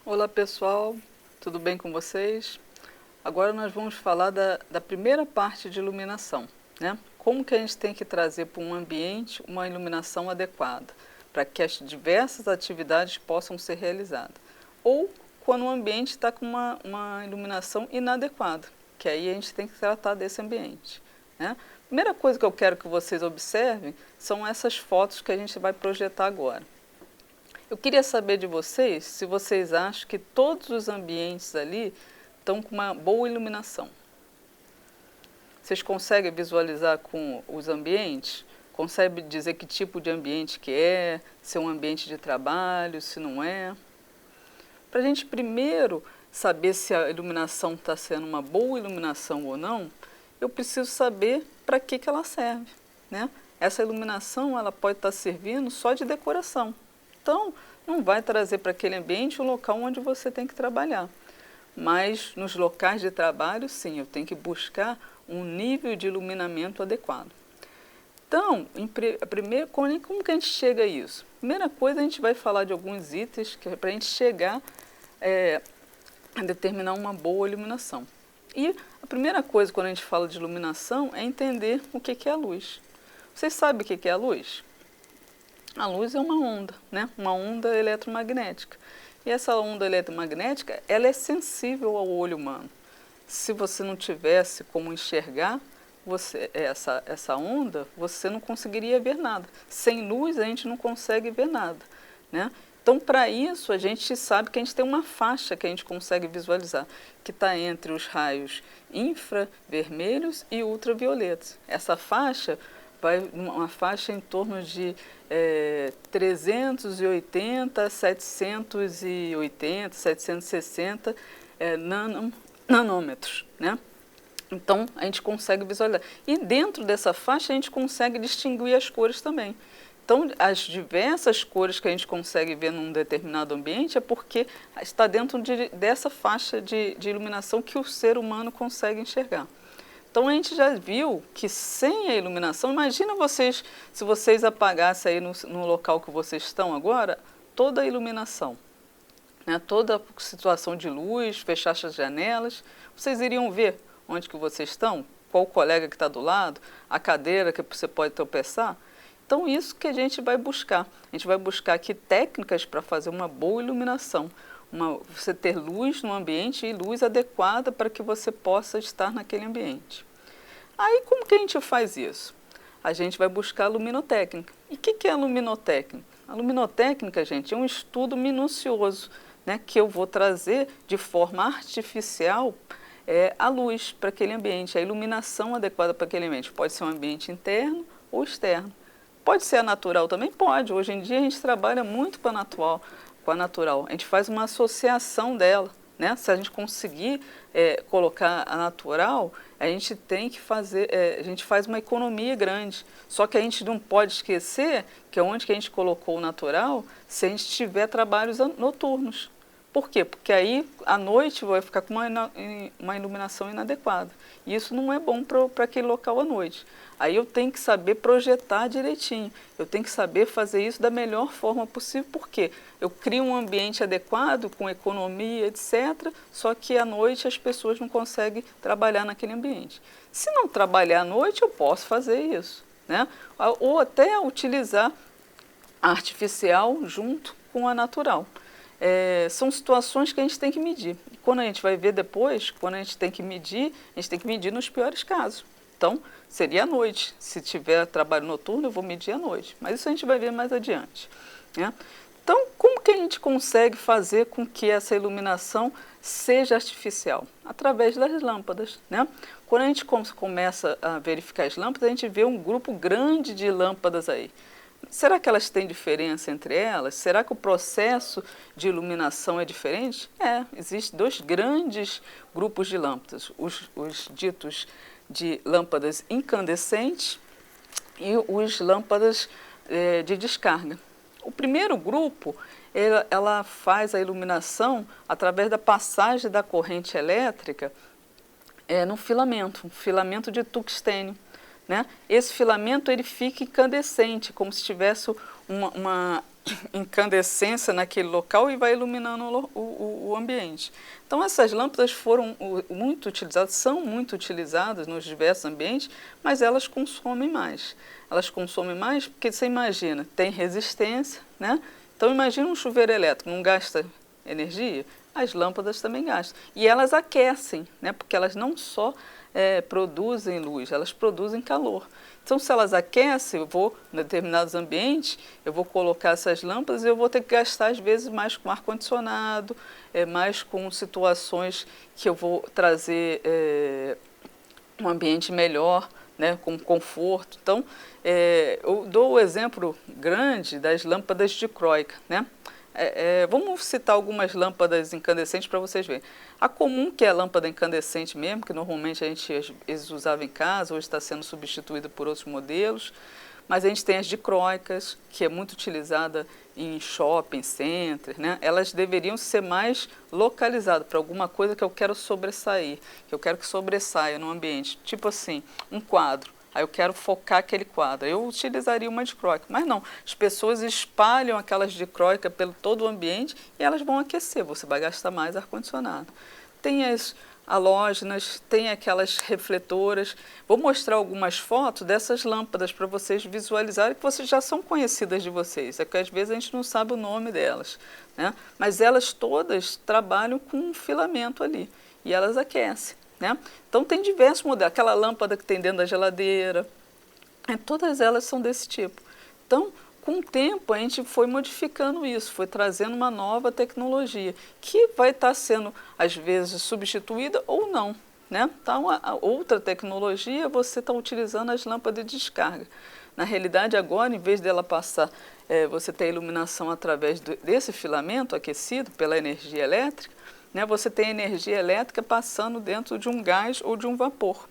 Olá pessoal, tudo bem com vocês? Agora nós vamos falar da primeira parte de iluminação, né? Como que a gente tem que trazer para um ambiente uma iluminação adequada, para que as diversas atividades possam ser realizadas. Ou quando o ambiente está com uma iluminação inadequada, que aí a gente tem que tratar desse ambiente, né? Primeira coisa que eu quero que vocês observem são essas fotos que a gente vai projetar agora. Eu queria saber de vocês se vocês acham que todos os ambientes ali estão com uma boa iluminação. Vocês conseguem visualizar com os ambientes? Conseguem dizer que tipo de ambiente que é? Se é um ambiente de trabalho, se não é? Para a gente primeiro saber se a iluminação está sendo uma boa iluminação ou não, eu preciso saber para que ela serve, né? Essa iluminação ela pode estar servindo só de decoração. Então, não vai trazer para aquele ambiente o local onde você tem que trabalhar. Mas nos locais de trabalho, sim, eu tenho que buscar um nível de iluminamento adequado. Então, primeiro, como que a gente chega a isso? Primeira coisa, a gente vai falar de alguns itens que é para a gente chegar a determinar uma boa iluminação. E a primeira coisa quando a gente fala de iluminação é entender o que é a luz. Vocês sabem o que é a luz? A luz é uma onda, né? Uma onda eletromagnética. E essa onda eletromagnética, ela é sensível ao olho humano. Se você não tivesse como enxergar essa onda, você não conseguiria ver nada. Sem luz, a gente não consegue ver nada, né? Então, para isso, a gente sabe que a gente tem uma faixa que a gente consegue visualizar, que está entre os raios infravermelhos e ultravioletas. Essa faixa vai uma faixa em torno de 380, 780, 760 nanômetros, né? Então, a gente consegue visualizar. E dentro dessa faixa, a gente consegue distinguir as cores também. Então, as diversas cores que a gente consegue ver num determinado ambiente é porque está dentro dessa faixa de iluminação que o ser humano consegue enxergar. Então a gente já viu que sem a iluminação, imagina vocês, se vocês apagassem aí no local que vocês estão agora, toda a iluminação, né? Toda a situação de luz, fechasse as janelas, vocês iriam ver onde que vocês estão, qual o colega que está do lado, a cadeira que você pode tropeçar. Então isso que a gente vai buscar. A gente vai buscar aqui técnicas para fazer uma boa iluminação. Você ter luz no ambiente e luz adequada para que você possa estar naquele ambiente. Aí como que a gente faz isso? A gente vai buscar a luminotécnica. E o que é a luminotécnica? A luminotécnica, gente, é um estudo minucioso, né, que eu vou trazer de forma artificial a luz para aquele ambiente, a iluminação adequada para aquele ambiente. Pode ser um ambiente interno ou externo. Pode ser a natural também? Pode. Hoje em dia a gente trabalha muito com a natural. A gente faz uma associação dela, né? Se a gente conseguir colocar a natural, a gente tem que fazer, a gente faz uma economia grande. Só que a gente não pode esquecer que onde que a gente colocou o natural, se a gente tiver trabalhos noturnos. Por quê? Porque aí à noite vai ficar com uma iluminação inadequada. E isso não é bom para aquele local à noite. Aí eu tenho que saber projetar direitinho. Eu tenho que saber fazer isso da melhor forma possível. Por quê? Eu crio um ambiente adequado, com economia, etc. Só que à noite as pessoas não conseguem trabalhar naquele ambiente. Se não trabalhar à noite, eu posso fazer isso, né? Ou até utilizar a artificial junto com a natural. São situações que a gente tem que medir. E quando a gente vai ver depois, quando a gente tem que medir, a gente tem que medir nos piores casos. Então, seria à noite. Se tiver trabalho noturno, eu vou medir à noite. Mas isso a gente vai ver mais adiante, né? Então, como que a gente consegue fazer com que essa iluminação seja artificial? Através das lâmpadas, né? Quando a gente começa a verificar as lâmpadas, a gente vê um grupo grande de lâmpadas aí. Será que elas têm diferença entre elas? Será que o processo de iluminação é diferente? Existem dois grandes grupos de lâmpadas, os ditos de lâmpadas incandescentes e os lâmpadas de descarga. O primeiro grupo, ela faz a iluminação através da passagem da corrente elétrica no filamento, um filamento de tungstênio, né? Esse filamento ele fica incandescente, como se tivesse uma incandescência naquele local e vai iluminando o ambiente. Então essas lâmpadas foram muito utilizadas, são muito utilizadas nos diversos ambientes, mas elas consomem mais. Elas consomem mais porque você imagina, tem resistência, né? Então imagina um chuveiro elétrico, não gasta energia? As lâmpadas também gastam. E elas aquecem, né? Porque elas não só produzem luz, elas produzem calor. Então, se elas aquecem, eu vou, em determinados ambientes, eu vou colocar essas lâmpadas e eu vou ter que gastar, às vezes, mais com ar-condicionado, mais com situações que eu vou trazer um ambiente melhor, né, com conforto. Então, eu dou o exemplo grande das lâmpadas dicróica, né? Vamos citar algumas lâmpadas incandescentes para vocês verem. A comum, que é a lâmpada incandescente mesmo, que normalmente a gente às vezes usava em casa, hoje está sendo substituída por outros modelos. Mas a gente tem as dicróicas, que é muito utilizada em shopping center, né? Elas deveriam ser mais localizadas para alguma coisa que eu quero sobressair, que eu quero que sobressaia no ambiente. Tipo assim, um quadro. Aí eu quero focar aquele quadro. Eu utilizaria uma dicróica, mas não. As pessoas espalham aquelas dicróicas pelo todo o ambiente e elas vão aquecer. Você vai gastar mais ar-condicionado. Tem as halógenas, tem aquelas refletoras. Vou mostrar algumas fotos dessas lâmpadas para vocês visualizarem, que vocês já são conhecidas de vocês. É que às vezes a gente não sabe o nome delas, né? Mas elas todas trabalham com um filamento ali e elas aquecem, né? Então tem diversos modelos, aquela lâmpada que tem dentro da geladeira, todas elas são desse tipo. Então, com o tempo, a gente foi modificando isso, foi trazendo uma nova tecnologia, que vai estar sendo, às vezes, substituída ou não, né? Então, a outra tecnologia, você está utilizando as lâmpadas de descarga. Na realidade, agora, em vez dela passar, você ter iluminação através desse filamento aquecido pela energia elétrica, né, você tem energia elétrica passando dentro de um gás ou de um vapor.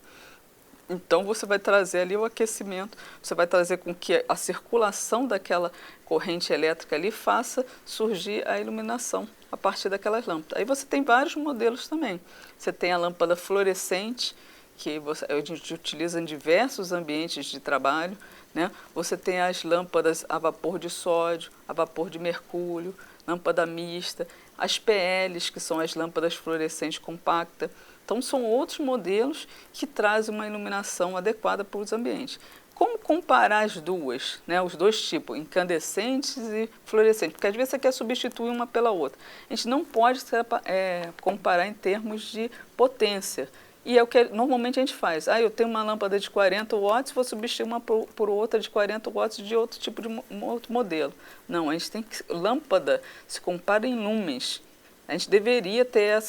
Então, você vai trazer ali o aquecimento, você vai trazer com que a circulação daquela corrente elétrica ali faça surgir a iluminação a partir daquelas lâmpadas. Aí você tem vários modelos também. Você tem a lâmpada fluorescente, que a gente utiliza em diversos ambientes de trabalho, né? Você tem as lâmpadas a vapor de sódio, a vapor de mercúrio, lâmpada mista, as PLs, que são as lâmpadas fluorescentes compactas. Então, são outros modelos que trazem uma iluminação adequada para os ambientes. Como comparar as duas, né, os dois tipos, incandescentes e fluorescentes? Porque às vezes você quer substituir uma pela outra. A gente não pode comparar em termos de potência. E é o que normalmente a gente faz. Eu tenho uma lâmpada de 40 watts, vou substituir uma por outra de 40 watts de outro tipo de outro modelo. Não, a gente tem que... Lâmpada se compara em lumens. A gente deveria ter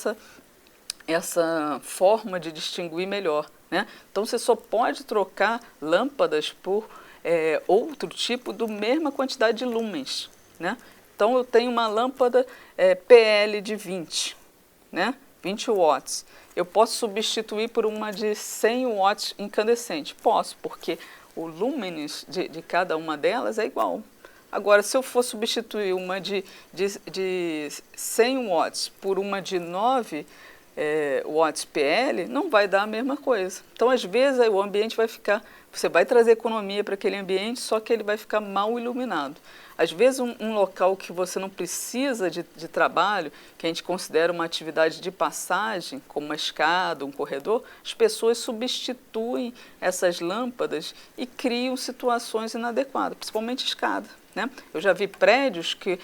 essa forma de distinguir melhor, né? Então, você só pode trocar lâmpadas por outro tipo do mesma quantidade de lumens, né? Então, eu tenho uma lâmpada PL de 20, né? 20 watts. Eu posso substituir por uma de 100 watts incandescente? Posso, porque o lumens de cada uma delas é igual. Agora, se eu for substituir uma de 100 watts por uma de 9 watts PL, não vai dar a mesma coisa. Então, às vezes, o ambiente vai ficar... Você vai trazer economia para aquele ambiente, só que ele vai ficar mal iluminado. Às vezes, um local que você não precisa de trabalho, que a gente considera uma atividade de passagem, como uma escada, um corredor, as pessoas substituem essas lâmpadas e criam situações inadequadas, principalmente escada, né? Eu já vi prédios que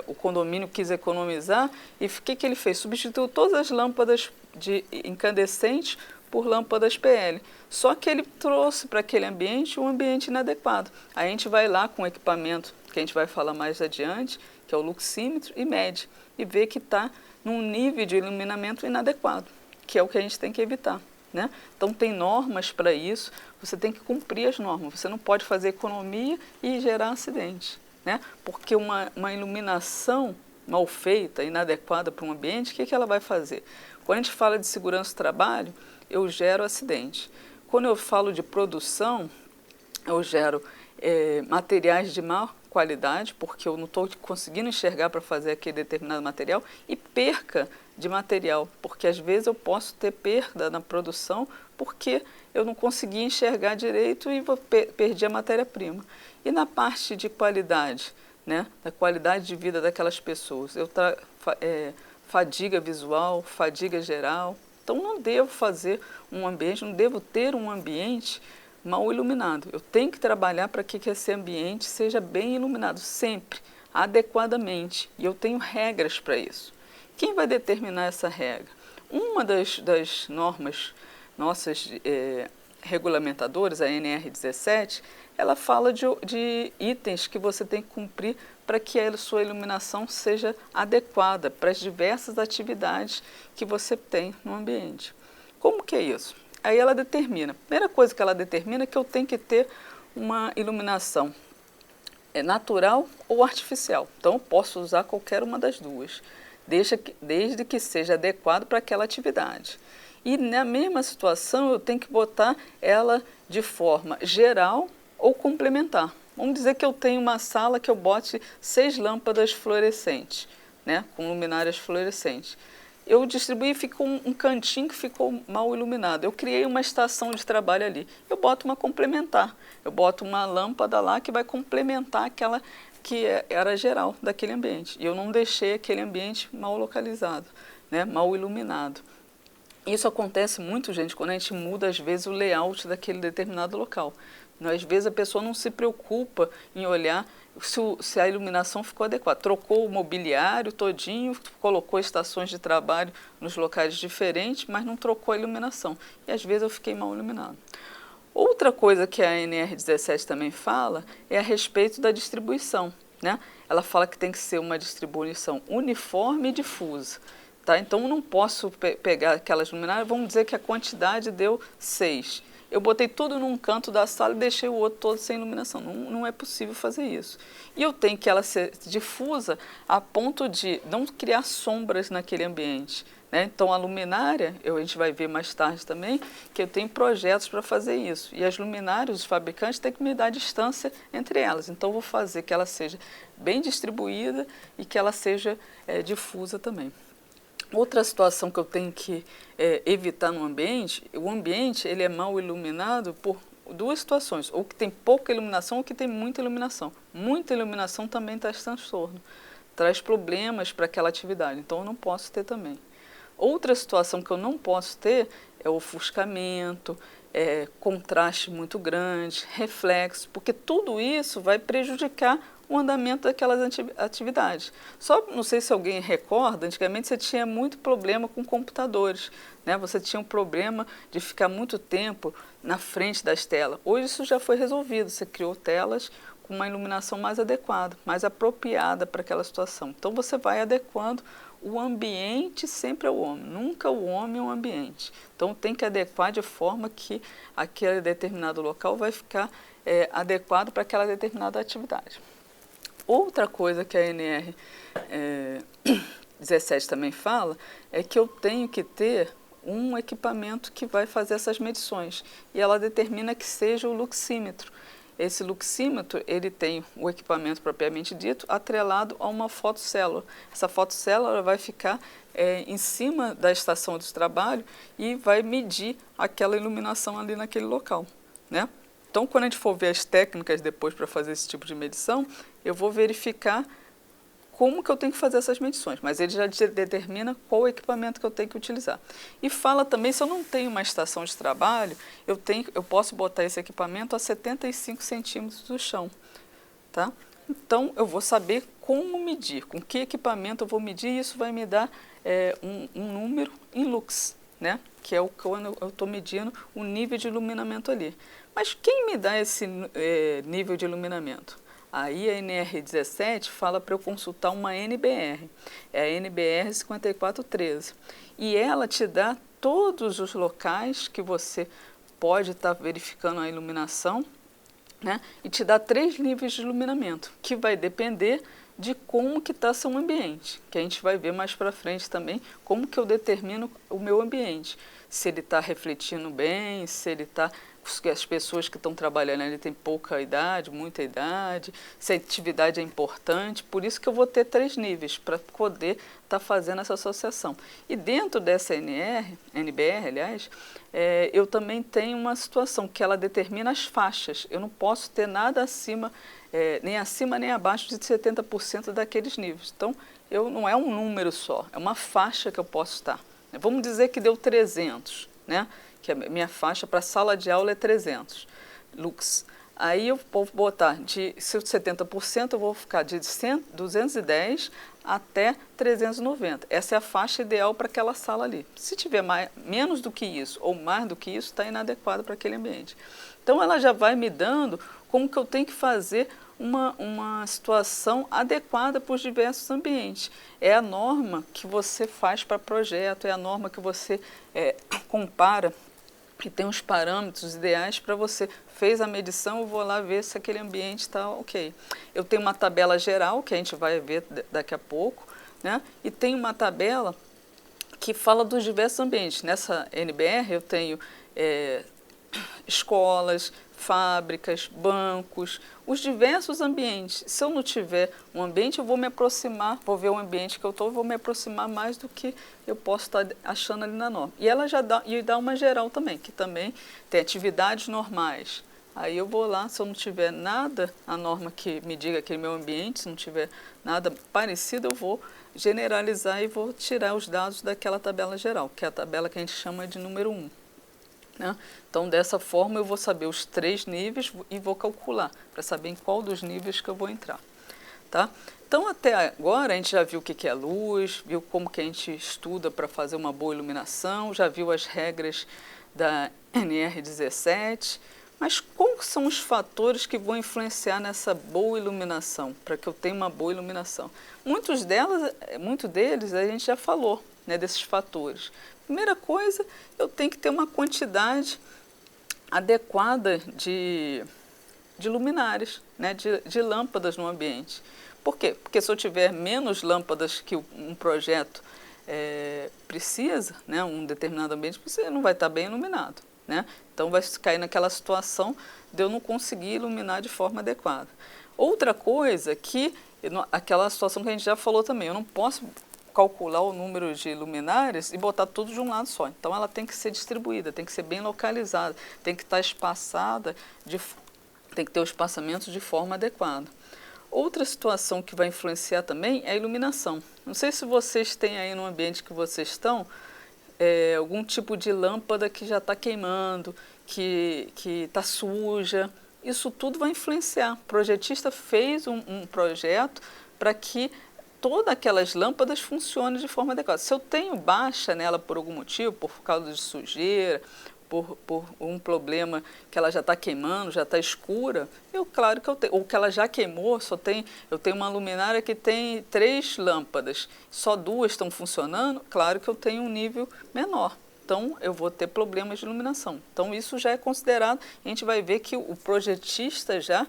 o condomínio quis economizar e o que ele fez? Substituiu todas as lâmpadas de incandescentes por lâmpadas PL. Só que ele trouxe para aquele ambiente um ambiente inadequado. Aí a gente vai lá com o equipamento que a gente vai falar mais adiante, que é o luxímetro, e mede. E vê que está num nível de iluminamento inadequado, que é o que a gente tem que evitar, né? Então, tem normas para isso, você tem que cumprir as normas. Você não pode fazer economia e gerar acidente, né? Porque uma iluminação mal feita, inadequada para um ambiente, o que ela vai fazer? Quando a gente fala de segurança do trabalho, eu gero acidente. Quando eu falo de produção, eu gero materiais de má qualidade, porque eu não estou conseguindo enxergar para fazer aquele determinado material, e perca de material, porque às vezes eu posso ter perda na produção porque eu não consegui enxergar direito e perdi a matéria-prima. E na parte de qualidade, né, da qualidade de vida daquelas pessoas, fadiga visual, fadiga geral. Então não devo fazer um ambiente, não devo ter um ambiente mal iluminado. Eu tenho que trabalhar para que esse ambiente seja bem iluminado, sempre, adequadamente. E eu tenho regras para isso. Quem vai determinar essa regra? Uma das normas nossas regulamentadoras, a NR17, ela fala de itens que você tem que cumprir para que a sua iluminação seja adequada para as diversas atividades que você tem no ambiente. Como que é isso? Aí ela determina, a primeira coisa que ela determina é que eu tenho que ter uma iluminação natural ou artificial. Então eu posso usar qualquer uma das duas, desde que seja adequado para aquela atividade. E na mesma situação eu tenho que botar ela de forma geral ou complementar. Vamos dizer que eu tenho uma sala que eu bote 6 lâmpadas fluorescentes, né, com luminárias fluorescentes. Eu distribuí e ficou um cantinho que ficou mal iluminado. Eu criei uma estação de trabalho ali. Eu boto uma complementar. Eu boto uma lâmpada lá que vai complementar aquela que era geral daquele ambiente. E eu não deixei aquele ambiente mal localizado, né, mal iluminado. Isso acontece muito, gente, quando a gente muda, às vezes, o layout daquele determinado local. Às vezes a pessoa não se preocupa em olhar se a iluminação ficou adequada. Trocou o mobiliário todinho, colocou estações de trabalho nos locais diferentes, mas não trocou a iluminação. E às vezes eu fiquei mal iluminado. Outra coisa que a NR17 também fala é a respeito da distribuição, né? Ela fala que tem que ser uma distribuição uniforme e difusa. Tá? Então, eu não posso pegar aquelas luminárias, vamos dizer que a quantidade deu 6. Eu botei tudo num canto da sala e deixei o outro todo sem iluminação. Não é possível fazer isso. E eu tenho que ela ser difusa a ponto de não criar sombras naquele ambiente, né? Então, a luminária, a gente vai ver mais tarde também, que eu tenho projetos para fazer isso. E as luminárias, os fabricantes, têm que me dar distância entre elas. Então, eu vou fazer que ela seja bem distribuída e que ela seja difusa também. Outra situação que eu tenho que evitar no ambiente, o ambiente ele é mal iluminado por duas situações, ou que tem pouca iluminação ou que tem muita iluminação. Muita iluminação também traz transtorno, traz problemas para aquela atividade, então eu não posso ter também. Outra situação que eu não posso ter é ofuscamento, contraste muito grande, reflexo, porque tudo isso vai prejudicar o andamento daquelas atividades. Só não sei se alguém recorda, antigamente você tinha muito problema com computadores, né? Você tinha um problema de ficar muito tempo na frente das telas. Hoje isso já foi resolvido, você criou telas com uma iluminação mais adequada, mais apropriada para aquela situação. Então você vai adequando o ambiente sempre ao homem, nunca o homem ao ambiente. Então tem que adequar de forma que aquele determinado local vai ficar adequado para aquela determinada atividade. Outra coisa que a NR 17 também fala é que eu tenho que ter um equipamento que vai fazer essas medições e ela determina que seja o luxímetro. Esse luxímetro, ele tem o equipamento propriamente dito atrelado a uma fotocélula. Essa fotocélula vai ficar em cima da estação de trabalho e vai medir aquela iluminação ali naquele local, né? Então, quando a gente for ver as técnicas depois para fazer esse tipo de medição, eu vou verificar como que eu tenho que fazer essas medições, mas ele já determina qual equipamento que eu tenho que utilizar. E fala também, se eu não tenho uma estação de trabalho, eu posso botar esse equipamento a 75 centímetros do chão, tá? Então, eu vou saber como medir, com que equipamento eu vou medir, e isso vai me dar um número em lux, né? Que é quando eu estou medindo o nível de iluminamento ali. Mas quem me dá esse nível de iluminamento? Aí a NR17 fala para eu consultar uma NBR, é a NBR 5413. E ela te dá todos os locais que você pode estar verificando a iluminação, né? E te dá 3 níveis de iluminamento, que vai depender de como que está seu ambiente, que a gente vai ver mais para frente também, como que eu determino o meu ambiente. se ele está refletindo bem, se ele está, as pessoas que estão trabalhando ali têm pouca idade, muita idade, se a atividade é importante. Por isso que eu vou ter 3 níveis para poder estar fazendo essa associação. E dentro dessa NBR, aliás, eu também tenho uma situação que ela determina as faixas. Eu não posso ter nada acima, nem acima nem abaixo de 70% daqueles níveis. Então, não é um número só, é uma faixa que eu posso estar. Vamos dizer que deu 300, né? Que a minha faixa para sala de aula é 300 lux. Aí eu vou botar de 70%, eu vou ficar de 210 até 390. Essa é a faixa ideal para aquela sala ali. Se tiver menos do que isso ou mais do que isso, está inadequado para aquele ambiente. Então ela já vai me dando como que eu tenho que fazer uma situação adequada para os diversos ambientes. É a norma que você faz para projeto, é a norma que você compara, que tem os parâmetros ideais para você. Fez a medição, eu vou lá ver se aquele ambiente está ok. Eu tenho uma tabela geral, que a gente vai ver daqui a pouco, né? E tem uma tabela que fala dos diversos ambientes. Nessa NBR eu tenho escolas, fábricas, bancos, os diversos ambientes. Se eu não tiver um ambiente, eu vou me aproximar, vou ver o ambiente que eu estou, vou me aproximar mais do que eu posso estar achando ali na norma. E ela já dá uma geral também, que também tem atividades normais. Aí eu vou lá, se eu não tiver nada, a norma que me diga aquele meu ambiente, se não tiver nada parecido, eu vou generalizar e vou tirar os dados daquela tabela geral, que é a tabela que a gente chama de número 1. Né? Então, dessa forma, eu vou saber os 3 níveis e vou calcular para saber em qual dos níveis que eu vou entrar. Tá? Então, até agora, a gente já viu o que é luz, viu como que a gente estuda para fazer uma boa iluminação, já viu as regras da NR17, mas quais são os fatores que vão influenciar nessa boa iluminação, para que eu tenha uma boa iluminação? Muito deles a gente já falou, né, desses fatores. Primeira coisa, eu tenho que ter uma quantidade adequada de luminárias, né, de lâmpadas no ambiente. Por quê? Porque se eu tiver menos lâmpadas que um projeto precisa, né, um determinado ambiente, você não vai estar bem iluminado. Né? Então vai cair naquela situação de eu não conseguir iluminar de forma adequada. Outra coisa que, aquela situação que a gente já falou também, eu não posso calcular o número de luminárias e botar tudo de um lado só. Então ela tem que ser distribuída, tem que ser bem localizada, tem que estar espaçada, tem que ter o espaçamento de forma adequada. Outra situação que vai influenciar também é a iluminação. Não sei se vocês têm aí no ambiente que vocês estão, algum tipo de lâmpada que já está queimando, que está suja. Isso tudo vai influenciar. O projetista fez um projeto para que todas aquelas lâmpadas funcionem de forma adequada. Se eu tenho baixa nela por algum motivo, por causa de sujeira, por um problema que ela já está queimando, já está escura, claro que eu tenho, ou que ela já queimou, eu tenho uma luminária que tem 3 lâmpadas, só 2 estão funcionando, claro que eu tenho um nível menor. Então, eu vou ter problemas de iluminação. Então, isso já é considerado, a gente vai ver que o projetista já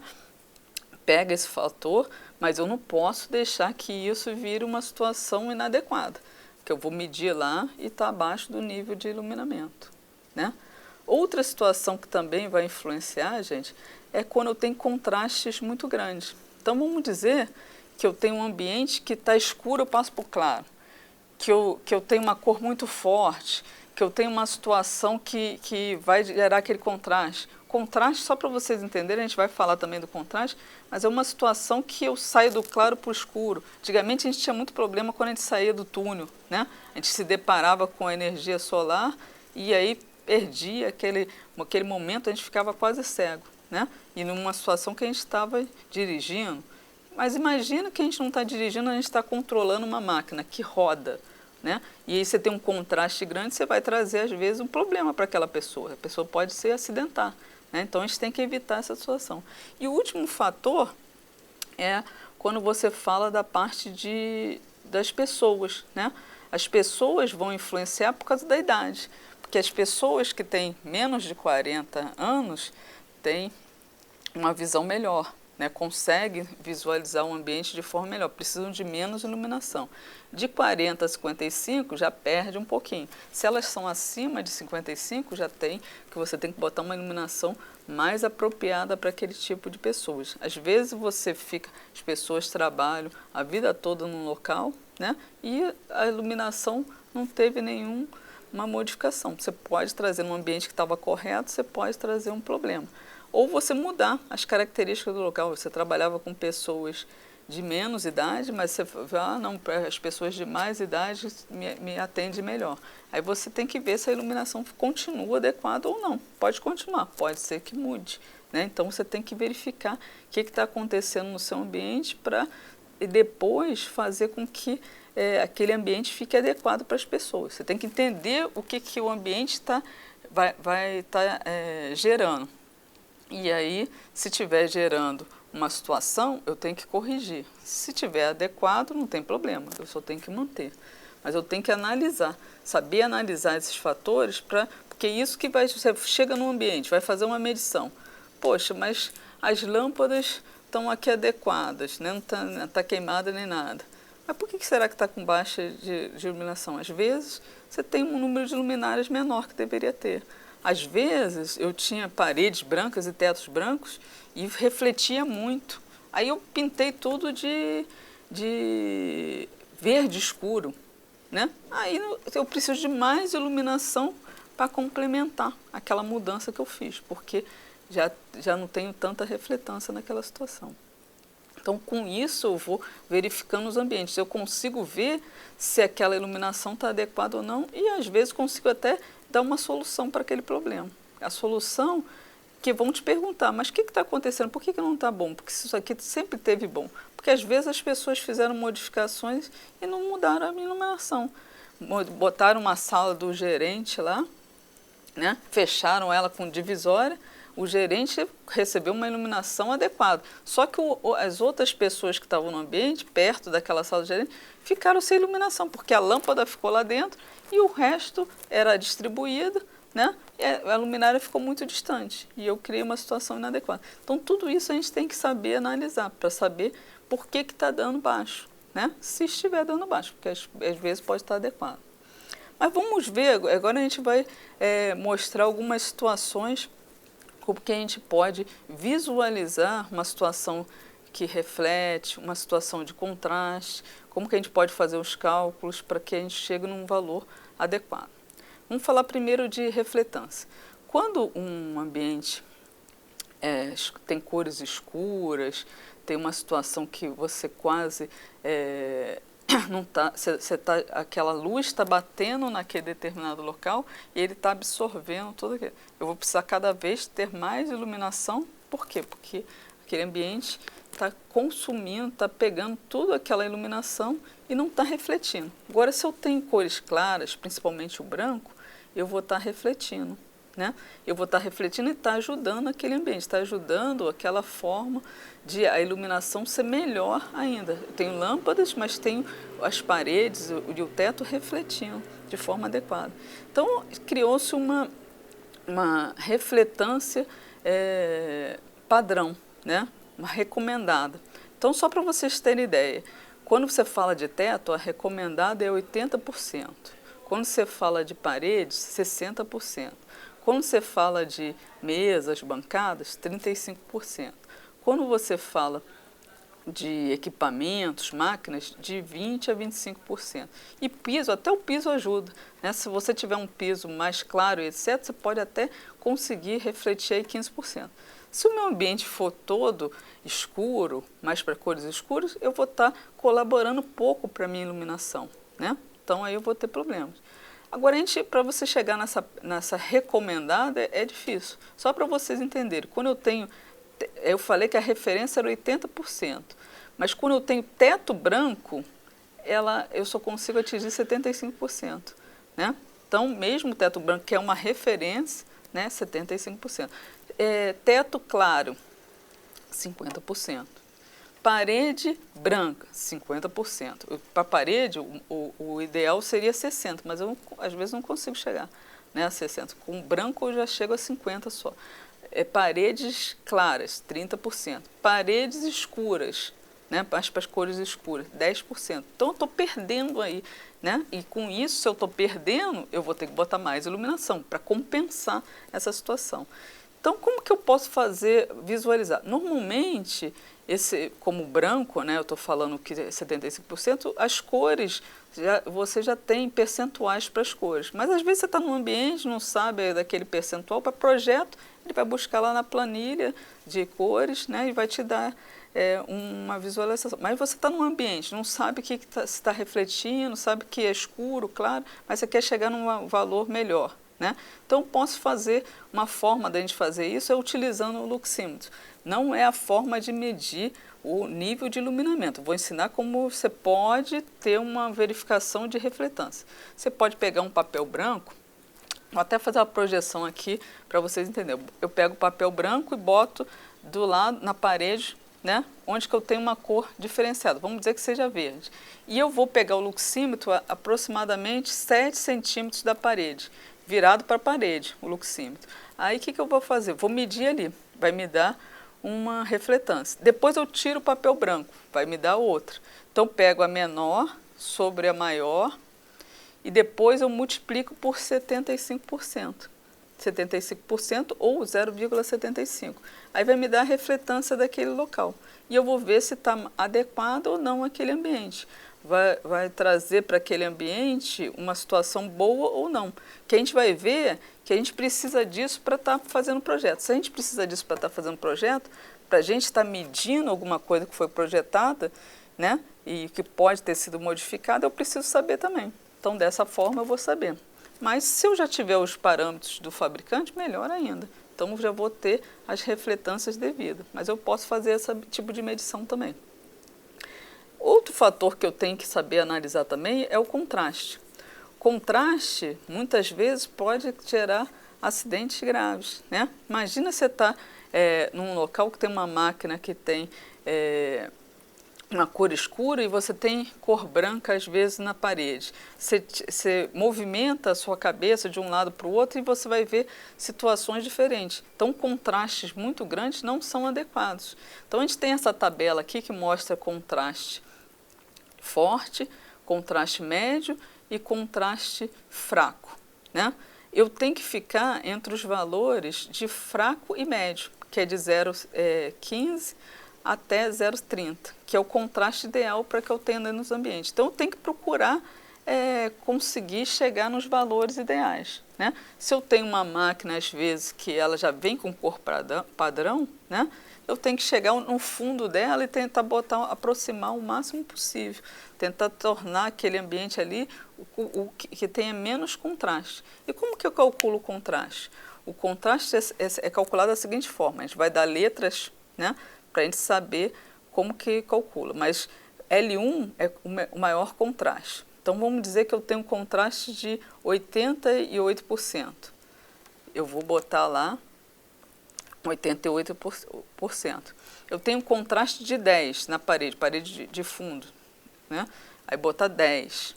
pega esse fator, mas eu não posso deixar que isso vire uma situação inadequada, que eu vou medir lá e está abaixo do nível de iluminamento, né? Outra situação que também vai influenciar, gente, é quando eu tenho contrastes muito grandes. Então, vamos dizer que eu tenho um ambiente que está escuro, eu passo por claro, que eu tenho uma cor muito forte, que eu tenho uma situação que vai gerar aquele contraste. Contraste, só para vocês entenderem, a gente vai falar também do contraste, mas é uma situação que eu saio do claro para o escuro. Antigamente a gente tinha muito problema quando a gente saía do túnel, né? A gente se deparava com a energia solar e aí perdia aquele momento, a gente ficava quase cego, né? E numa situação que a gente estava dirigindo. Mas imagina que a gente não está dirigindo, a gente está controlando uma máquina que roda, né? E aí você tem um contraste grande, você vai trazer às vezes um problema para aquela pessoa. A pessoa pode se acidentar, né? Então a gente tem que evitar essa situação. E o último fator é quando você fala da parte das pessoas, né? As pessoas vão influenciar por causa da idade. Porque as pessoas que têm menos de 40 anos têm uma visão melhor, né, conseguem visualizar o ambiente de forma melhor, precisam de menos iluminação. De 40 a 55 já perde um pouquinho. Se elas são acima de 55, já tem que você tem que botar uma iluminação mais apropriada para aquele tipo de pessoas. Às vezes as pessoas trabalham a vida toda num local, né, e a iluminação não teve nenhuma modificação. Você pode trazer num ambiente que estava correto, você pode trazer um problema. Ou você mudar as características do local. Você trabalhava com pessoas de menos idade, mas você vê, não, as pessoas de mais idade me atendem melhor. Aí você tem que ver se a iluminação continua adequada ou não. Pode continuar, pode ser que mude, né? Então você tem que verificar o que está acontecendo no seu ambiente para depois fazer com que aquele ambiente fique adequado para as pessoas. Você tem que entender o que o ambiente vai estar gerando. E aí, se estiver gerando uma situação, eu tenho que corrigir. Se estiver adequado, não tem problema, eu só tenho que manter. Mas eu tenho que analisar, saber analisar esses fatores, porque isso que você chega no ambiente, vai fazer uma medição. Poxa, mas as lâmpadas estão aqui adequadas, né? Não está queimada nem nada. Mas por que será que está com baixa de iluminação? Às vezes, você tem um número de luminárias menor que deveria ter. Às vezes, eu tinha paredes brancas e tetos brancos e refletia muito. Aí eu pintei tudo de verde escuro, né? Aí eu preciso de mais iluminação para complementar aquela mudança que eu fiz, porque já não tenho tanta refletância naquela situação. Então, com isso, eu vou verificando os ambientes. Eu consigo ver se aquela iluminação está adequada ou não e, às vezes, consigo até dar uma solução para aquele problema. A solução que vão te perguntar, mas o que está acontecendo? Por que não está bom? Porque isso aqui sempre teve bom. Porque, às vezes, as pessoas fizeram modificações e não mudaram a iluminação. Botaram uma sala do gerente lá, né? Fecharam ela com divisória, o gerente recebeu uma iluminação adequada. Só que as outras pessoas que estavam no ambiente, perto daquela sala do gerente, ficaram sem iluminação, porque a lâmpada ficou lá dentro e o resto era distribuído, né? E a luminária ficou muito distante e eu criei uma situação inadequada. Então, tudo isso a gente tem que saber analisar, para saber por que está dando baixo, né? Se estiver dando baixo, porque às vezes pode estar adequado. Mas vamos ver, agora a gente vai mostrar algumas situações como que a gente pode visualizar uma situação que reflete, uma situação de contraste, como que a gente pode fazer os cálculos para que a gente chegue num valor adequado. Vamos falar primeiro de refletância. Quando um ambiente tem cores escuras, tem uma situação que você quase não tá, aquela luz está batendo naquele determinado local e ele está absorvendo tudo aquilo. Eu vou precisar cada vez ter mais iluminação. Por quê? Porque aquele ambiente está consumindo, está pegando toda aquela iluminação e não está refletindo. Agora, se eu tenho cores claras, principalmente o branco, eu vou estar refletindo, né? Eu vou estar refletindo e está ajudando aquele ambiente, está ajudando aquela forma de a iluminação ser melhor ainda. Eu tenho lâmpadas, mas tenho as paredes e o teto refletindo de forma adequada. Então, criou-se uma refletância padrão, né? Uma recomendada. Então, só para vocês terem ideia, quando você fala de teto, a recomendada é 80%. Quando você fala de paredes, 60%. Quando você fala de mesas, bancadas, 35%. Quando você fala de equipamentos, máquinas, de 20% a 25%. E piso, até o piso ajuda, né? Se você tiver um piso mais claro, etc., você pode até conseguir refletir aí 15%. Se o meu ambiente for todo escuro, mais para cores escuras, eu vou estar colaborando pouco para a minha iluminação, né? Então, aí eu vou ter problemas. Agora, para você chegar nessa recomendada, é difícil. Só para vocês entenderem, quando eu falei que a referência era 80%, mas quando eu tenho teto branco, eu só consigo atingir 75%, né? Então, mesmo o teto branco, que é uma referência, né, 75%. Teto claro, 50%. Parede branca, 50%. Para a parede, o ideal seria 60%, mas eu, às vezes, não consigo chegar, né, a 60%. Com branco, eu já chego a 50% só. paredes claras, 30%. Paredes escuras, né, para as cores escuras, 10%. Então, eu estou perdendo aí, né? E com isso, se eu estou perdendo, eu vou ter que botar mais iluminação para compensar essa situação. Então, como que eu posso fazer, visualizar? Normalmente, como branco, né, eu estou falando que é 75%, as cores, você já tem percentuais para as cores. Mas, às vezes, você está num ambiente, não sabe daquele percentual, para projeto, ele vai buscar lá na planilha de cores, né, e vai te dar uma visualização. Mas você está num ambiente, não sabe o que se está refletindo, sabe que é escuro, claro, mas você quer chegar num valor melhor. Né? Então, posso fazer, uma forma da gente fazer isso é utilizando o luxímetro. Não é a forma de medir o nível de iluminamento. Vou ensinar como você pode ter uma verificação de refletância. Você pode pegar um papel branco, vou até fazer uma projeção aqui para vocês entenderem. Eu pego o papel branco e boto do lado, na parede, né, onde que eu tenho uma cor diferenciada, vamos dizer que seja verde. E eu vou pegar o luxímetro a aproximadamente 7 centímetros da parede, virado para a parede, o luxímetro. Aí o que eu vou fazer? Vou medir ali, vai me dar uma refletância. Depois eu tiro o papel branco, vai me dar outra. Então pego a menor sobre a maior e depois eu multiplico por 75%. 75% ou 0,75. Aí vai me dar a refletância daquele local. E eu vou ver se está adequado ou não aquele ambiente. Vai trazer para aquele ambiente uma situação boa ou não. Que a gente vai ver que a gente precisa disso para estar fazendo projeto. Se a gente precisa disso para estar fazendo projeto, para a gente estar medindo alguma coisa que foi projetada, né, e que pode ter sido modificada, eu preciso saber também. Então, dessa forma, eu vou saber. Mas, se eu já tiver os parâmetros do fabricante, melhor ainda. Então, eu já vou ter as refletâncias devidas. Mas eu posso fazer esse tipo de medição também. Outro fator que eu tenho que saber analisar também é o contraste. Contraste, muitas vezes, pode gerar acidentes graves, né? Imagina você estar num local que tem uma máquina que tem uma cor escura e você tem cor branca, às vezes, na parede. Você movimenta a sua cabeça de um lado para o outro e você vai ver situações diferentes. Então, contrastes muito grandes não são adequados. Então, a gente tem essa tabela aqui que mostra contraste forte, contraste médio e contraste fraco, né? Eu tenho que ficar entre os valores de fraco e médio, que é de 0,15 até 0,30, que é o contraste ideal para que eu tenha nos ambientes. Então, eu tenho que procurar conseguir chegar nos valores ideais, né? Se eu tenho uma máquina, às vezes, que ela já vem com cor padrão, né, eu tenho que chegar no fundo dela e tentar aproximar o máximo possível, tentar tornar aquele ambiente ali o que tenha menos contraste. E como que eu calculo o contraste? O contraste é calculado da seguinte forma: a gente vai dar letras, né, para a gente saber como que calcula, mas L1 é o maior contraste. Então, vamos dizer que eu tenho um contraste de 88%. Eu vou botar lá 88%. Eu tenho um contraste de 10 na parede de fundo, né? Aí botar 10.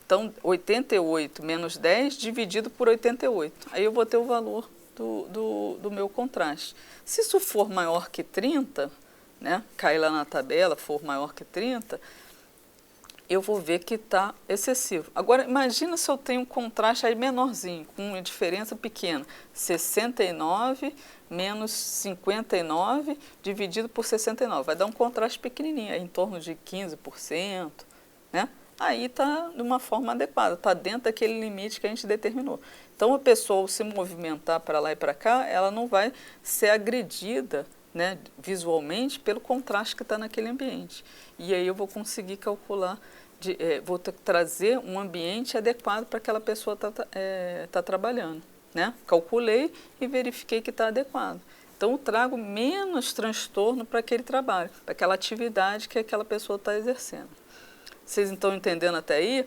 Então, 88 menos 10 dividido por 88. Aí eu vou ter o valor do meu contraste. Se isso for maior que 30, né, cair lá na tabela, for maior que 30, eu vou ver que está excessivo. Agora, imagina se eu tenho um contraste aí menorzinho, com uma diferença pequena. 69 menos 59 dividido por 69. Vai dar um contraste pequenininho, aí, em torno de 15%. Né? Aí está de uma forma adequada, está dentro daquele limite que a gente determinou. Então, a pessoa, ao se movimentar para lá e para cá, ela não vai ser agredida, né, visualmente pelo contraste que está naquele ambiente. E aí eu vou conseguir calcular, vou trazer um ambiente adequado para aquela pessoa tá trabalhando. Né? Calculei e verifiquei que está adequado. Então, eu trago menos transtorno para aquele trabalho, para aquela atividade que aquela pessoa está exercendo. Vocês estão entendendo até aí?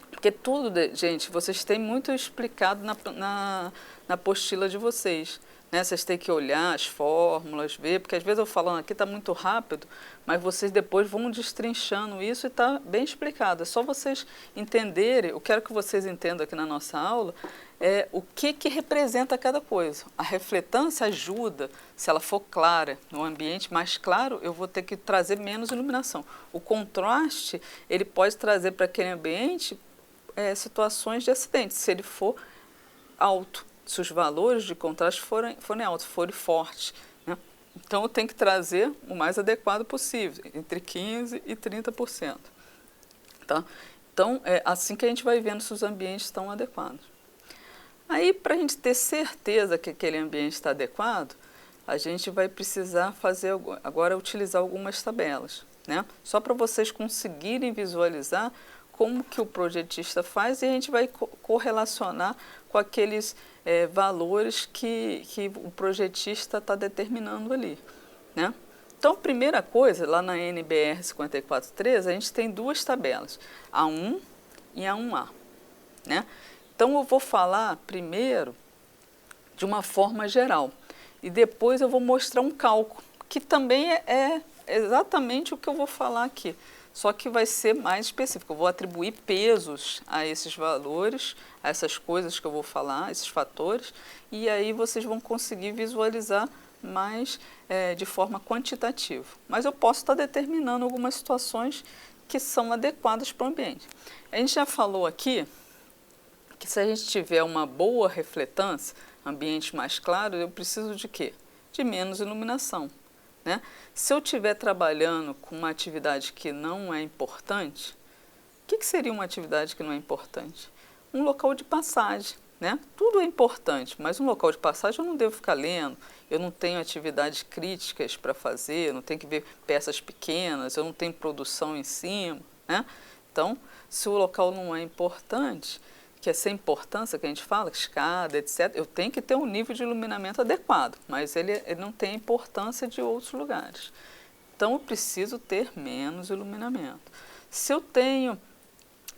Porque tudo, gente, vocês têm muito explicado na apostila de vocês. Né? Vocês têm que olhar as fórmulas, ver, porque às vezes eu falando aqui está muito rápido, mas vocês depois vão destrinchando isso e está bem explicado. É só vocês entenderem, eu quero que vocês entendam aqui na nossa aula, o que representa cada coisa. A refletância ajuda, se ela for clara, no ambiente mais claro, eu vou ter que trazer menos iluminação. O contraste, ele pode trazer para aquele ambiente situações de acidente, se ele for alto, se os valores de contraste forem altos, forem fortes, né? Então, eu tenho que trazer o mais adequado possível, entre 15% e 30%. Tá? Então, é assim que a gente vai vendo se os ambientes estão adequados. Aí, para a gente ter certeza que aquele ambiente está adequado, a gente vai precisar agora utilizar algumas tabelas, né? Só para vocês conseguirem visualizar como que o projetista faz e a gente vai correlacionar com aqueles valores que o projetista está determinando ali, né? Então, a primeira coisa, lá na NBR 5413, a gente tem duas tabelas, A1 e A1A, né? Então, eu vou falar primeiro de uma forma geral e depois eu vou mostrar um cálculo, que também é exatamente o que eu vou falar aqui, só que vai ser mais específico. Eu vou atribuir pesos a esses valores, a essas coisas que eu vou falar, esses fatores, e aí vocês vão conseguir visualizar mais de forma quantitativa. Mas eu posso estar determinando algumas situações que são adequadas para o ambiente. A gente já falou aqui que se a gente tiver uma boa refletância, ambiente mais claro, eu preciso de quê? De menos iluminação, né? Se eu estiver trabalhando com uma atividade que não é importante, o que seria uma atividade que não é importante? Um local de passagem, né? Tudo é importante, mas um local de passagem eu não devo ficar lendo, eu não tenho atividades críticas para fazer, eu não tenho que ver peças pequenas, eu não tenho produção em cima, né? Então, se o local não é importante, que é sem importância que a gente fala, escada, etc., eu tenho que ter um nível de iluminamento adequado, mas ele não tem a importância de outros lugares. Então, eu preciso ter menos iluminamento. Se eu tenho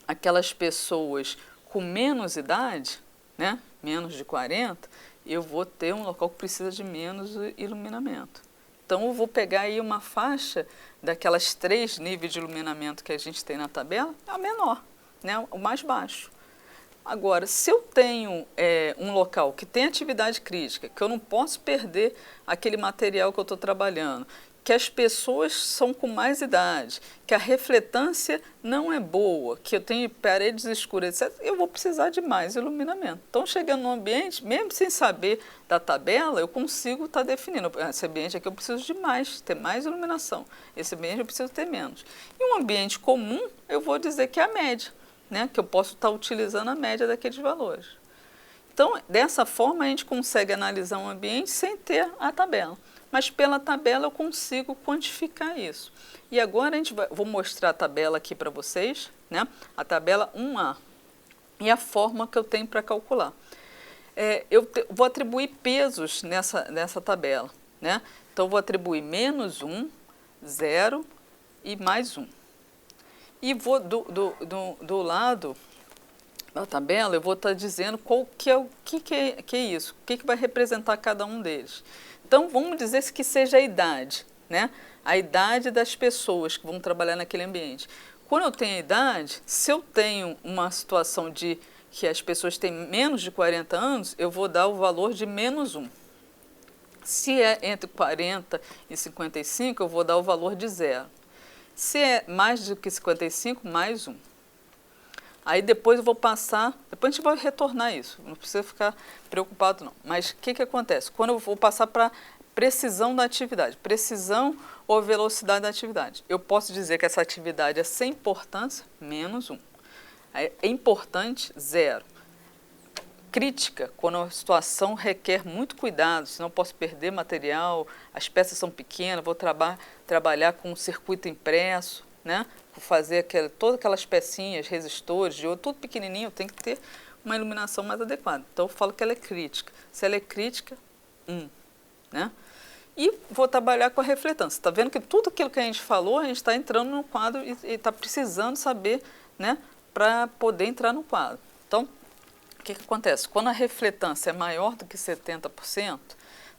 aquelas pessoas com menos idade, né, menos de 40, eu vou ter um local que precisa de menos iluminamento. Então, eu vou pegar aí uma faixa daquelas 3 níveis de iluminamento que a gente tem na tabela, a menor, né, o mais baixo. Agora, se eu tenho um local que tem atividade crítica, que eu não posso perder aquele material que eu estou trabalhando, que as pessoas são com mais idade, que a refletância não é boa, que eu tenho paredes escuras, etc., eu vou precisar de mais iluminamento. Então, chegando no ambiente, mesmo sem saber da tabela, eu consigo estar definindo. Esse ambiente aqui eu preciso de mais, ter mais iluminação. Esse ambiente eu preciso ter menos. E um ambiente comum, eu vou dizer que é a média, né, que eu posso estar utilizando a média daqueles valores. Então, dessa forma, a gente consegue analisar um ambiente sem ter a tabela. Mas pela tabela eu consigo quantificar isso. E agora vou mostrar a tabela aqui para vocês, né, a tabela 1A, e a forma que eu tenho para calcular. Vou atribuir pesos nessa tabela, né? Então, eu vou atribuir menos 1, 0 e mais 1. E vou do lado da tabela, eu vou estar dizendo o que é isso, o que vai representar cada um deles. Então, vamos dizer que seja a idade, né? A idade das pessoas que vão trabalhar naquele ambiente. Quando eu tenho a idade, se eu tenho uma situação de que as pessoas têm menos de 40 anos, eu vou dar o valor de menos 1. Se é entre 40 e 55, eu vou dar o valor de 0. Se é mais do que 55, mais 1. Aí depois eu vou passar, depois a gente vai retornar isso, não precisa ficar preocupado não. Mas o que acontece? Quando eu vou passar para precisão da atividade, precisão ou velocidade da atividade, eu posso dizer que essa atividade é sem importância, menos 1. É importante, 0. Crítica, quando a situação requer muito cuidado, senão eu posso perder material, as peças são pequenas, vou trabalhar com um circuito impresso, né? Vou fazer todas aquelas pecinhas, resistores, de ouro, tudo pequenininho, tem que ter uma iluminação mais adequada. Então, eu falo que ela é crítica. Se ela é crítica, 1. Né? E vou trabalhar com a refletância. Está vendo que tudo aquilo que a gente falou, a gente está entrando no quadro e está precisando saber, né, para poder entrar no quadro. Então, o que acontece? Quando a refletância é maior do que 70%,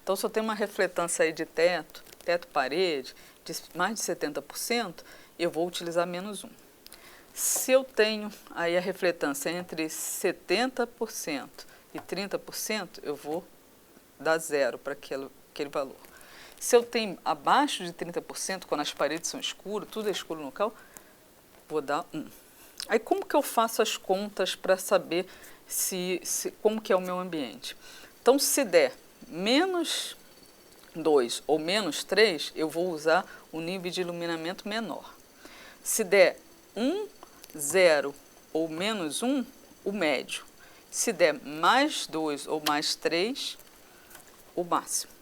então se eu tenho uma refletância aí de teto-parede, de mais de 70%, eu vou utilizar menos 1. Se eu tenho aí a refletância entre 70% e e 30%, eu vou dar 0 para aquele valor. Se eu tenho abaixo de 30%, quando as paredes são escuras, tudo é escuro no local, vou dar 1. Aí como que eu faço as contas para saber como que é o meu ambiente? Então, se der menos 2 ou menos 3, eu vou usar o nível de iluminamento menor. Se der 1, 0 ou menos 1, o médio. Se der mais 2 ou mais 3, o máximo.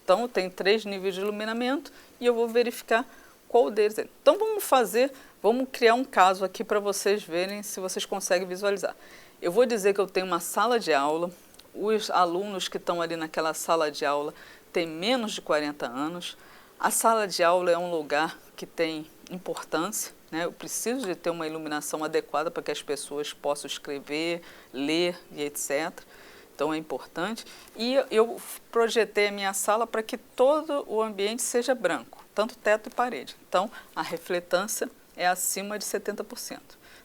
Então, eu tenho 3 níveis de iluminamento e eu vou verificar qual deles é. Então, vamos criar um caso aqui para vocês verem se vocês conseguem visualizar. Eu vou dizer que eu tenho uma sala de aula, os alunos que estão ali naquela sala de aula têm menos de 40 anos. A sala de aula é um lugar que tem importância, né? Eu preciso de ter uma iluminação adequada para que as pessoas possam escrever, ler e etc. Então, é importante. E eu projetei a minha sala para que todo o ambiente seja branco, tanto teto e parede. Então, a refletância é acima de 70%.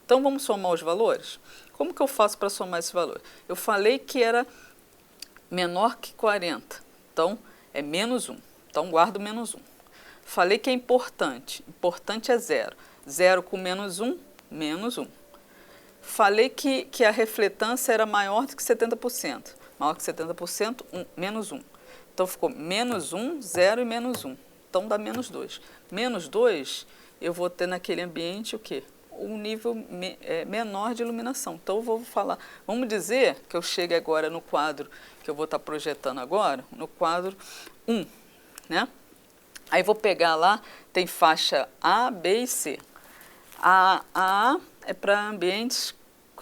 Então, vamos somar os valores? Como que eu faço para somar esse valor? Eu falei que era menor que 40, então é menos 1. Então, guardo menos 1. Falei que é importante. Importante é 0. 0 com menos 1, menos 1. Falei que a refletância era maior do que 70%. Maior que 70%, menos 1. Então, ficou menos 1, 0 e menos 1. Então, dá menos 2. Menos 2, eu vou ter naquele ambiente o quê? Um nível menor de iluminação. Então, eu vou falar, vamos dizer que eu chegue agora no quadro que eu vou estar projetando agora, no quadro 1, né? Aí, vou pegar lá, tem faixa A, B e C. A é para ambientes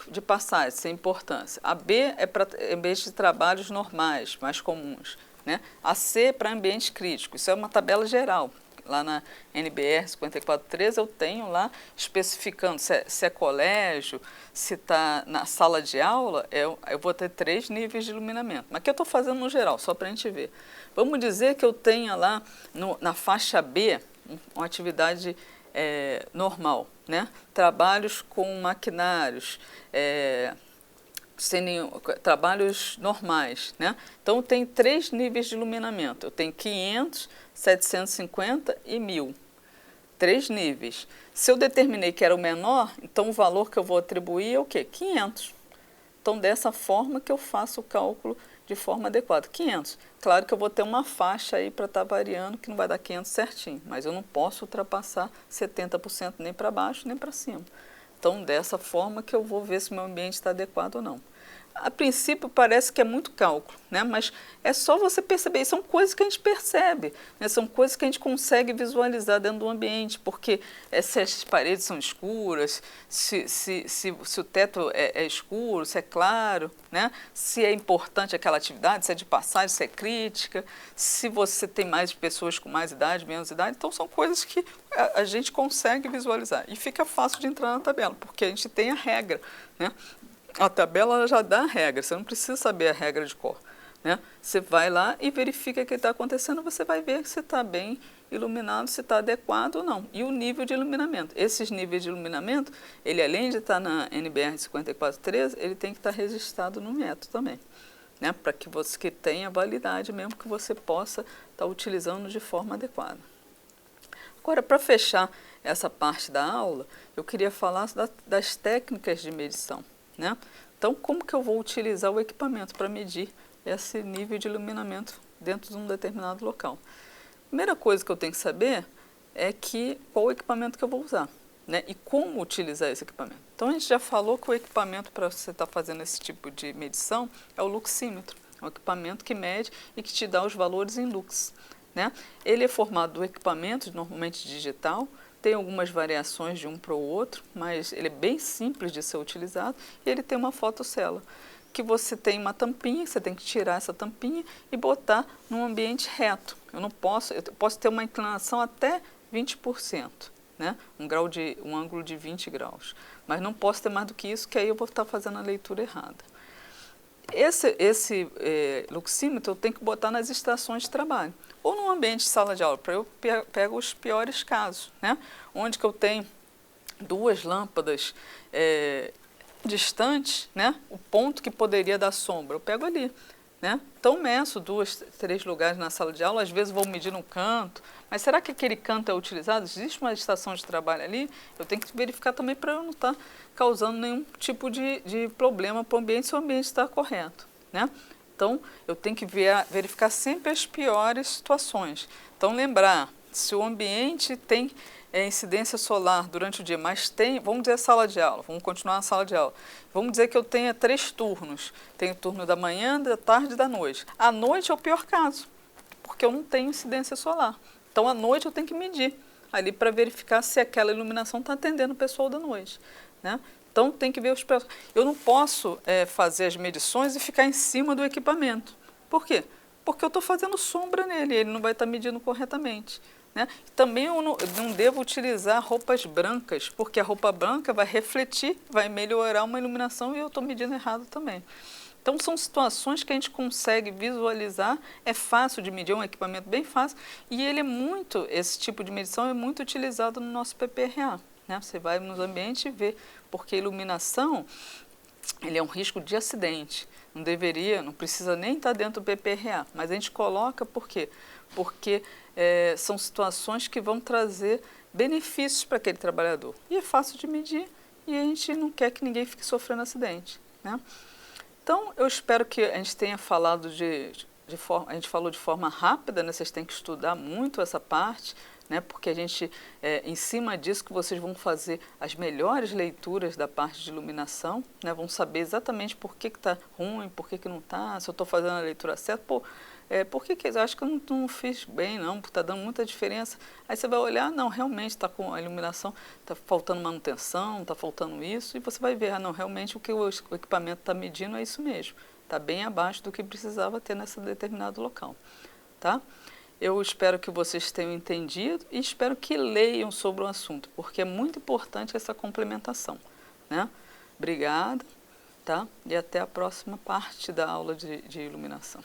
de passagem, sem importância. A B é para ambientes de trabalhos normais, mais comuns, né? A C é para ambientes críticos. Isso é uma tabela geral. Lá na NBR 5413 eu tenho lá especificando se é colégio, se está na sala de aula, eu vou ter 3 níveis de iluminamento. Mas aqui eu estou fazendo no geral, só para a gente ver. Vamos dizer que eu tenha lá na faixa B uma atividade normal, né? Trabalhos com maquinários, trabalhos normais, né? Então, tem 3 níveis de iluminamento. Eu tenho 500, 750 e 1000. 3 níveis. Se eu determinei que era o menor, então o valor que eu vou atribuir é o quê? 500. Então, dessa forma que eu faço o cálculo de forma adequada. 500. Claro que eu vou ter uma faixa aí para estar variando, que não vai dar 500 certinho, mas eu não posso ultrapassar 70% nem para baixo nem para cima. Então, dessa forma que eu vou ver se o meu ambiente está adequado ou não. A princípio parece que é muito cálculo, né? Mas é só você perceber, são coisas que a gente percebe, né? São coisas que a gente consegue visualizar dentro do ambiente, porque se as paredes são escuras, se o teto é escuro, se é claro, né? Se é importante aquela atividade, se é de passagem, se é crítica, se você tem mais pessoas com mais idade, menos idade, então são coisas que a gente consegue visualizar e fica fácil de entrar na tabela, porque a gente tem a regra, né? A tabela já dá a regra, você não precisa saber a regra de cor, né? Você vai lá e verifica o que está acontecendo, você vai ver se está bem iluminado, se está adequado ou não. E o nível de iluminamento. Esses níveis de iluminamento, ele além de estar na NBR 5413, ele tem que estar registrado no método também, né? Para que você tenha validade mesmo, que você possa estar utilizando de forma adequada. Agora, para fechar essa parte da aula, eu queria falar das técnicas de medição, né? Então, como que eu vou utilizar o equipamento para medir esse nível de iluminamento dentro de um determinado local? Primeira coisa que eu tenho que saber é qual o equipamento que eu vou usar, né? E como utilizar esse equipamento. Então, a gente já falou que o equipamento para você estar fazendo esse tipo de medição é o luxímetro. É um equipamento que mede e que te dá os valores em lux, né? Ele é formado do equipamento, normalmente digital, tem algumas variações de um para o outro, mas ele é bem simples de ser utilizado e ele tem uma fotocélula, que você tem uma tampinha, você tem que tirar essa tampinha e botar num ambiente reto. Eu posso ter uma inclinação até 20%, né? Um ângulo de 20 graus, mas não posso ter mais do que isso, que aí eu vou estar fazendo a leitura errada. Esse luxímetro eu tenho que botar nas estações de trabalho, ou num ambiente de sala de aula, para eu pegar os piores casos, né? Onde que eu tenho 2 lâmpadas distante, né, o ponto que poderia dar sombra, eu pego ali. Né? Então, meço 2, 3 lugares na sala de aula, às vezes vou medir no canto, mas será que aquele canto é utilizado? Existe uma estação de trabalho ali? Eu tenho que verificar também para eu não estar causando nenhum tipo de problema para o ambiente, se o ambiente está correto. Né? Então, eu tenho que verificar sempre as piores situações. Então, lembrar, se o ambiente tem incidência solar durante o dia, mas tem, vamos dizer, sala de aula, vamos continuar na sala de aula. Vamos dizer que eu tenha 3 turnos. Tenho o turno da manhã, da tarde e da noite. À noite é o pior caso, porque eu não tenho incidência solar. Então, à noite eu tenho que medir ali para verificar se aquela iluminação está atendendo o pessoal da noite. Né? Então, tem que ver os... Eu não posso fazer as medições e ficar em cima do equipamento. Por quê? Porque eu estou fazendo sombra nele, ele não vai estar medindo corretamente. Né? Também eu não devo utilizar roupas brancas, porque a roupa branca vai refletir, vai melhorar uma iluminação e eu estou medindo errado também. Então, são situações que a gente consegue visualizar, é fácil de medir, é um equipamento bem fácil, e ele é muito, esse tipo de medição é muito utilizado no nosso PPRA. Né? Você vai nos ambientes e vê, porque a iluminação, ele é um risco de acidente. Não deveria, não precisa nem estar dentro do PPRA, mas a gente coloca por quê? Porque são situações que vão trazer benefícios para aquele trabalhador. E é fácil de medir e a gente não quer que ninguém fique sofrendo acidente. Né? Então, eu espero que a gente tenha falado a gente falou de forma rápida, né? Vocês têm que estudar muito essa parte, né? Porque a gente, em cima disso, que vocês vão fazer as melhores leituras da parte de iluminação, né? Vão saber exatamente por que está ruim, por que não está, se eu estou fazendo a leitura certa, por que eu acho que eu não fiz bem, não, porque está dando muita diferença. Aí você vai olhar, não, realmente está com a iluminação, está faltando manutenção, está faltando isso, e você vai ver, não, realmente o que o equipamento está medindo é isso mesmo. Está bem abaixo do que precisava ter nesse determinado local. Tá? Eu espero que vocês tenham entendido e espero que leiam sobre o assunto, porque é muito importante essa complementação. Né? Obrigada, tá? E até a próxima parte da aula de iluminação.